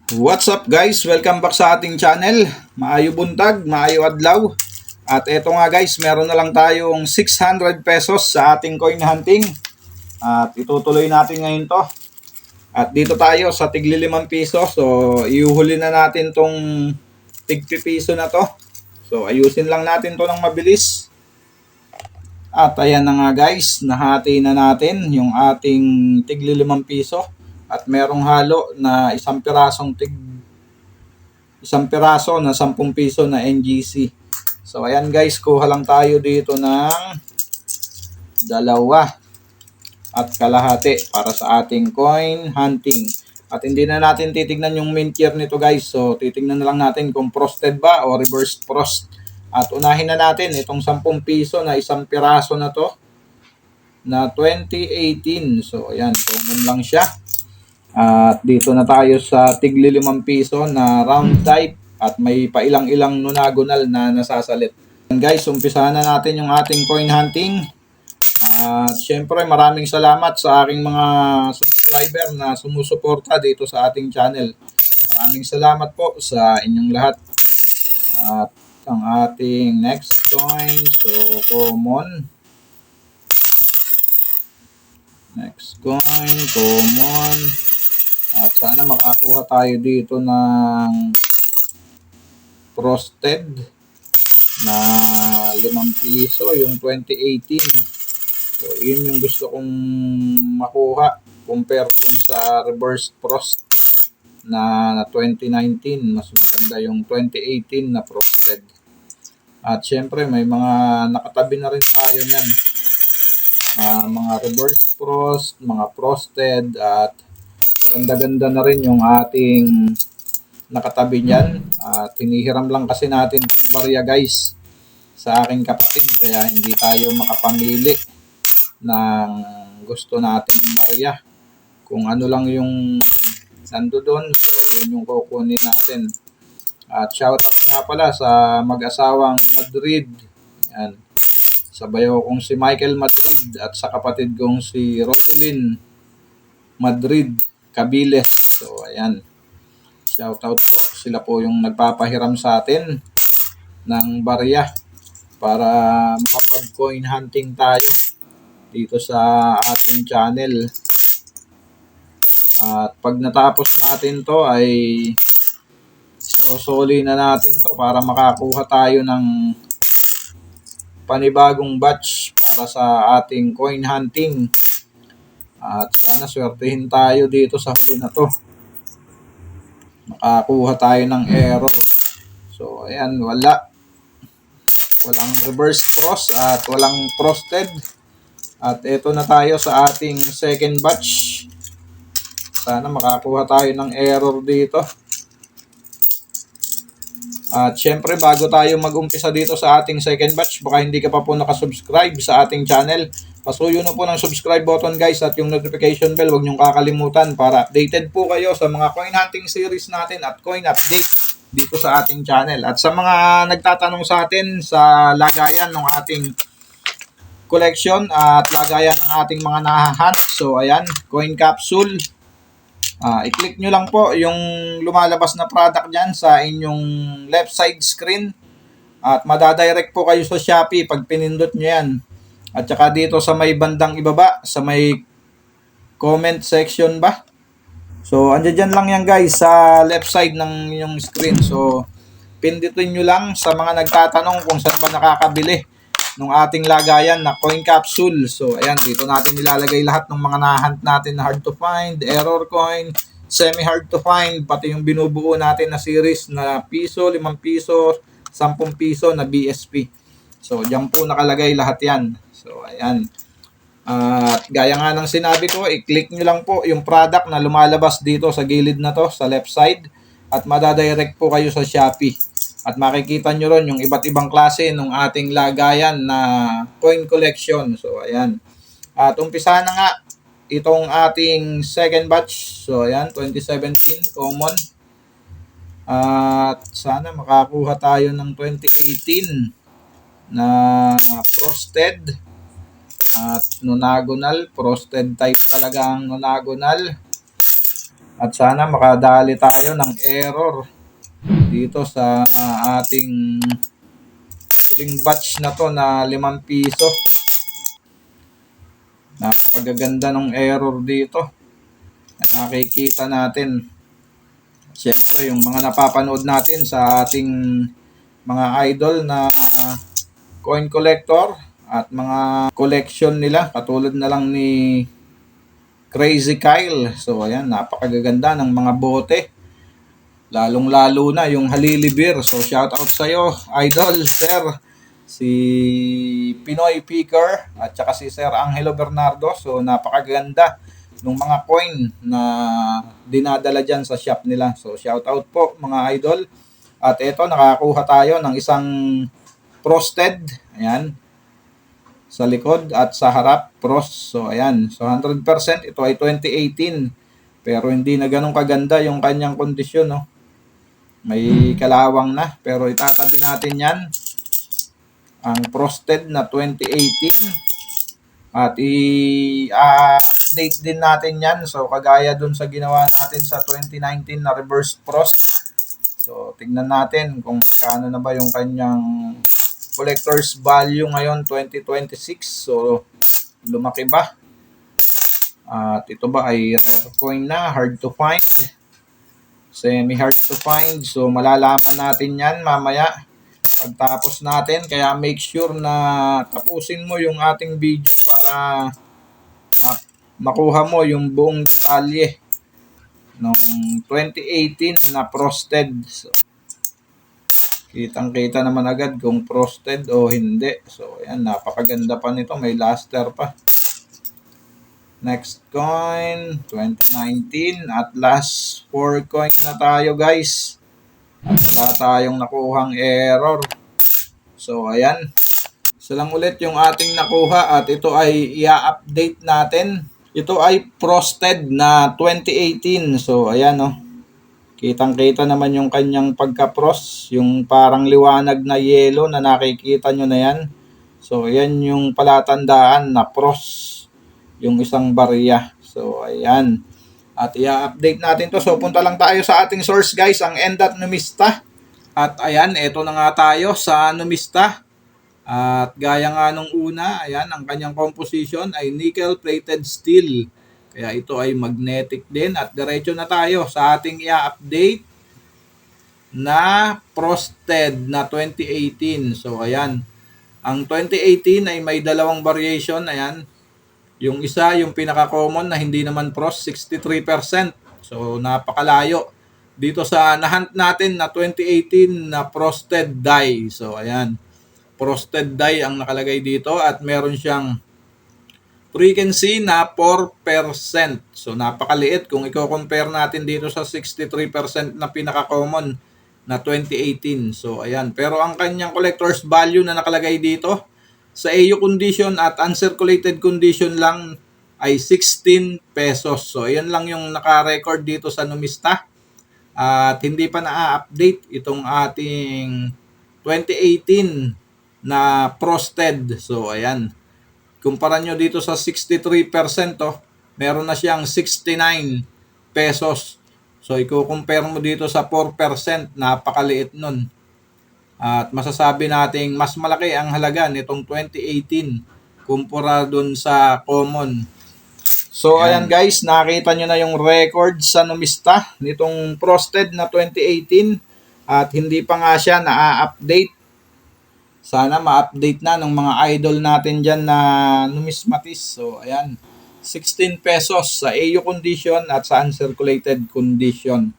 What's up guys? Welcome back sa ating channel. Maayo buntag, maayo adlaw. At eto nga guys, meron na lang tayong 600 pesos sa ating coin hunting. At itutuloy natin ngayon to. At dito tayo sa tigli 5 piso. So iuhuli na natin tong tigpi piso na to. So ayusin lang natin to ng mabilis. At ayan na nga guys, nahati na natin yung ating tigli 5 piso. At merong halo na isang piraso na 10 piso na NGC. So ayan guys, kuha lang tayo dito ng 2.5 para sa ating coin hunting. At hindi na natin titignan yung mint year nito guys. So titignan na lang natin kung frosted ba o reverse frost. At unahin na natin itong 10 piso na isang piraso na to na 2018. So ayan, common lang siya. At dito na tayo sa tigli 5 piso na round type at may pailang-ilang nonagonal na nasasalit. And guys, umpisahan na natin yung ating coin hunting. At syempre maraming salamat sa aking mga subscriber na sumusuporta dito sa ating channel. Maraming salamat po sa inyong lahat. At ang ating next coin, so common. Next coin, common. At sana makakuha tayo dito ng frosted na 5 piso, yung 2018. So, yun yung gusto kong makuha compare dun sa reverse frost na 2019. Mas maganda yung 2018 na frosted. At syempre, may mga nakatabi na rin tayo nyan. Mga reverse frost, mga frosted, at ganda-ganda na rin yung ating nakatabi niyan. At hinihiram lang kasi natin itong barya guys sa aking kapatid. Kaya hindi tayo makapamili ng gusto nating barya. Kung ano lang yung nando doon, so yun yung kukunin natin. At shoutout nga pala sa mag-asawang Madrid. Yan. Sa bayo kong si Michael Madrid at sa kapatid kong si Rodelyn Madrid Cabiles. So, ayan. Shoutout po. Sila po yung nagpapahiram sa atin ng barya para makapag-coin hunting tayo dito sa ating channel. At pag natapos natin to ay susuli na natin to para makakuha tayo ng panibagong batch para sa ating coin hunting. At sana swertihin tayo dito sa huli na to. Makakuha tayo ng error. So, ayan, walang reverse frost at walang frosted. At ito na tayo sa ating second batch. Sana makakuha tayo ng error dito. At syempre, bago tayo mag-umpisa dito sa ating second batch, baka hindi ka pa po nakasubscribe sa ating channel, pasuyo na po ng subscribe button guys at yung notification bell, huwag niyong kakalimutan para updated po kayo sa mga coin hunting series natin at coin update dito sa ating channel. At sa mga nagtatanong sa atin sa lagayan ng ating collection at lagayan ng ating mga nahahunt, so ayan, coin capsule. I-click nyo lang po yung lumalabas na product dyan sa inyong left side screen at madadirect po kayo sa Shopee pag pinindot nyo yan. At saka dito sa may bandang ibaba, sa may comment section ba? So, andyan dyan lang yan guys sa left side ng inyong screen. So, pindutin nyo lang sa mga nagtatanong kung saan ba nakakabili ng ating lagayan na coin capsule. So, ayan, dito natin nilalagay lahat ng mga nahunt natin na hard to find, error coin, semi-hard to find, pati yung binubuo natin na series na piso, 5 piso, 10 piso na BSP. So, diyan po nakalagay lahat yan. So, ayan. At gaya nga ng sinabi ko, i-click nyo lang po yung product na lumalabas dito sa gilid na to, sa left side, at madadirect po kayo sa Shopee. At makikita nyo ron yung iba't ibang klase ng ating lagayan na coin collection. So, ayan. At umpisahan na nga itong ating second batch. So, ayan, 2017, common. At sana makakuha tayo ng 2018 na frosted. At nonagonal, frosted type talaga ang nonagonal. At sana makadali tayo ng error dito sa ating huling batch na to na 5 piso. Napakaganda ng error dito. Nakikita natin. Siyempre, yung mga napapanood natin sa ating mga idol na coin collector at mga collection nila, katulad na lang ni Crazy Kyle. So, ayan, napakaganda ng mga bote. Lalong-lalo na yung Halili Beer. So, shout out sa'yo, idol, sir. Si Pinoy Picker at saka si Sir Angelo Bernardo. So, napakaganda ng mga coin na dinadala dyan sa shop nila. So, shout out po mga idol. At eto, nakakuha tayo ng isang frosted. Ayan. Sa likod at sa harap, frost. So, ayan. So, 100%. Ito ay 2018. Pero hindi na ganun kaganda yung kanyang kondisyon, no? May kalawang na. Pero itatabi natin yan. Ang frosted na 2018. At i-update din natin yan. So, kagaya dun sa ginawa natin sa 2019 na reverse frost. So, tingnan natin kung kano na ba yung kanyang collector's value ngayon 2026. So, lumaki ba? At ito ba ay rare coin na, hard to find? Semi-hard to find. So, malalaman natin yan mamaya pagtapos natin. Kaya make sure na tapusin mo yung ating video para makuha mo yung buong detalye ng 2018 na frosted. So, kitang-kita naman agad kung frosted o hindi. So, ayan, napakaganda pa nito. May luster pa. Next coin, 2019. At last 4 coin na tayo, guys. At wala tayong nakuhang error. So, ayan. Isa lang ulit yung ating nakuha at ito ay i-update natin. Ito ay frosted na 2018. So, ayan, no. Kitang-kita naman yung kanyang pagka-frost. Yung parang liwanag na yellow na nakikita nyo na yan. So, ayan yung palatandaan na frost yung isang barya. So, ayan. At i-update natin to. So, punta lang tayo sa ating source, guys, ang Numista. At ayan, eto na nga tayo sa Numista. At gaya nga nung una, ayan, ang kanyang composition ay nickel-plated steel. Kaya ito ay magnetic din. At diretso na tayo sa ating i-update na frosted na 2018. So, ayan. Ang 2018 ay may dalawang variation. Ayan. Yung isa, yung pinaka-common na hindi naman frost, 63%. So, napakalayo. Dito sa nahunt natin na 2018 na frosted die. So, ayan. Frosted die ang nakalagay dito at meron siyang frequency na 4%. So, napakaliit kung i-compare natin dito sa 63% na pinaka-common na 2018. So, ayan. Pero ang kanyang collector's value na nakalagay dito, sa AU condition at uncirculated condition lang ay 16 pesos. So, ayan lang yung naka-record dito sa Numista. At hindi pa na-update itong ating 2018 na frosted. So, ayan. Kumpara nyo dito sa 63%, meron na siyang 69 pesos. So, i-compare mo dito sa 4%, napakaliit nun. At masasabi nating mas malaki ang halaga nitong 2018 kumpara dun sa common. So, ayan guys, nakita nyo na yung record sa Numista nitong frosted na 2018 at hindi pa nga siya na-update. Sana ma-update na ng mga idol natin dyan na numismatist. So, ayan, 16 pesos sa AU condition at sa uncirculated condition.